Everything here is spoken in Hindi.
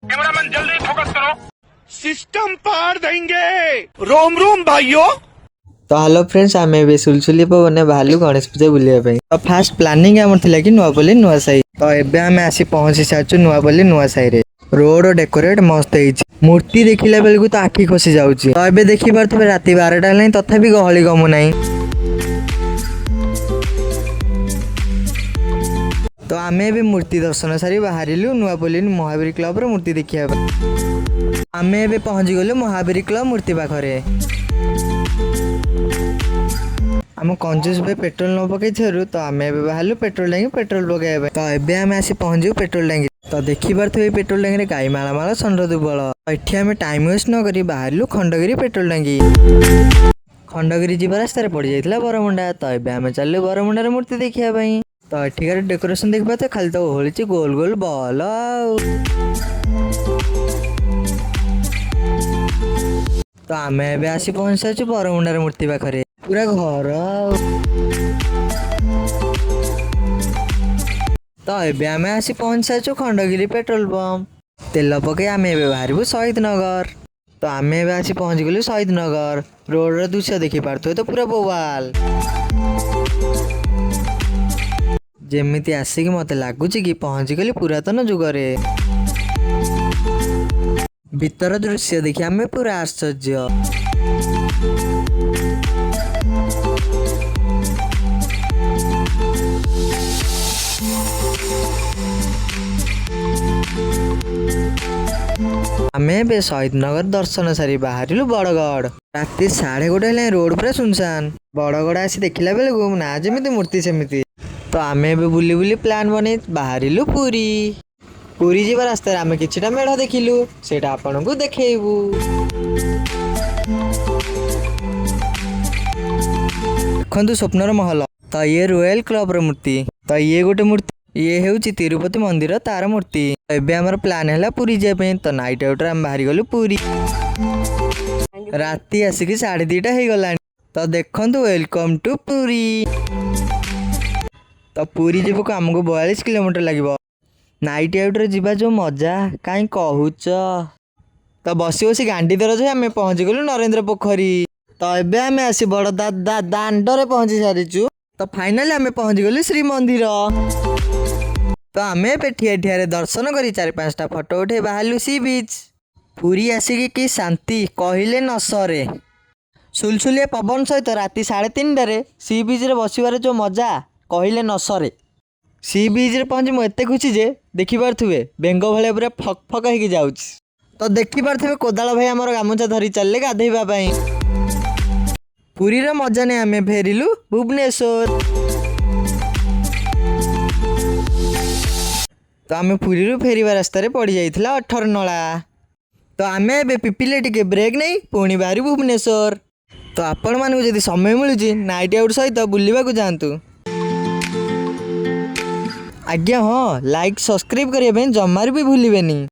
कैमरामैन जल्दी फोकस करो। सिस्टम पार देंगे। रोम रोम भाइयों। तो हेलो फ्रेंड्स, आम ए सुलसुली पवने बाहर गणेश पूजा बुलाया। तो फास्ट प्लानिंग आम थी कि नुआपल्ली नुआ साही। तो एबे आम आसी पहुंची सारी नुआपल्ली नुआ साही रे। रोड डेकोरेट मस्त है। मूर्ति देखला बेलू तो आखि खसी जाऊँगी। तो एबे देखी पारे राति 12टा है तथापि गहली कमु ना। तो आम ए मूर्ति दर्शन सारी बाहर नुआपल्ली महावीर क्लब रो मूर्ति देखा। आम ए पहुंची गलु महावीर क्लब मूर्ति पाखरे। आम कंजूस भाई पेट्रोल न पकई तो आम बाहर पेट्रोल टैंकी पेट्रोल पकड़ा। तो एबे आम आसी पहुंचू पेट्रोल टैंकी। तो देखी पारे पेट्रोल टैंकी गाई माला माला षंड दुबल। ये आम टाइम वेस्ट नक बाहर खंडगिरी पेट्रोल टैंकी। खंडगिरी जी रास्तार पड़ जाता बरमुंडा। तो ये आम चलू बरमुंडार मूर्ति देखापी। तो एठिकार डेकोरेशन देखा तो खाली तो ओहली गोल गोल बल। तो आम ए आसी पहुंच सारी बरमुंडार मूर्ति पाखे पूरा घर। तो ये आम आसी पहुंच सारी खंडगिरी पेट्रोल पंप। तेल पकई आम ए बाहर शहीद नगर। तो आम ए आसी पहुंच गलु शहीद नगर। रोड रो दृश्य देखी पार्थ तो पूरा बोवाल। जेमिति आसिक मत लगुच कि पहुंच गली पुरातन जुगरे। भीतर दृश्य देखी आम पूरा आश्चर्य। आमे शहीद नगर दर्शन सारी बाहर बड़गड़। राति 1:30 रोड पूरा सुनसान। बड़गड़ आसी देखला बेलू ना जमी मूर्ति सेमती। तो आम ए बुली बुली प्लान बन बाहर पुरी। पुरी जा रास्तार आम किछिटा मेढ़ देखिलु सेटा आपन को देखेबू। देखु स्वप्नर महल। तो ये रॉयल क्लब रो मूर्ति। तो ये गोटे मूर्ति ये हूँ तिरुपति मंदिर तार मूर्ति। एबे हमर प्लान है पुरी जाए। तो नाइट आउट आम बाहर गलु पुरी। राति आसिक 2:30 हो गला। तो देखु वेलकम टू पुरी। तो पुरी जीवक आमको 42 किलोमीटर लगे। नाइट आउट रे जीवा जो मजा कहीं कहूच। तो बसी बसी गांडी दरज आम पहुंच गलु नरेंद्र पोखरी। तो एबे आम आसी बड़ दादा दांडरे पहुंची सारीचु। तो फाइनाली आम पहुंच गलु श्री मंदिर। तो आम ठिया ठिया दर्शन करी 4-5टा फोटो उठे बाहर सी बीच। पुरी आसिक कि शांति कहले न सरे। सुलसुलिया पवन सहित राति 3:30 सी बीच रे बसबार जो मजा कहले न सरे। सी बीच रे पहुंची मुझे खुशी जे देखी पारे बेंग भाया पूरा फक फक हो जाऊँ। तो देखी पारे कोदाल भाई आमर गामुछा धरी चलले गाधेवाई। पुरी रो मजा नहीं आम फेरिलु भुवनेश्वर। तो आम पुरी फेरवा रास्तार पड़ जाइथिला 18 नला। तो आम ए पिपिले टिके ब्रेक नहीं पुणी बाहरी भुवनेश्वर। तो आपण मानू जदि समय मिलूँ नाइट आउट सहित बुलवाक जातु। आज्ञा हाँ लाइक सब्सक्राइब करने जमार भी भूलिबेनी।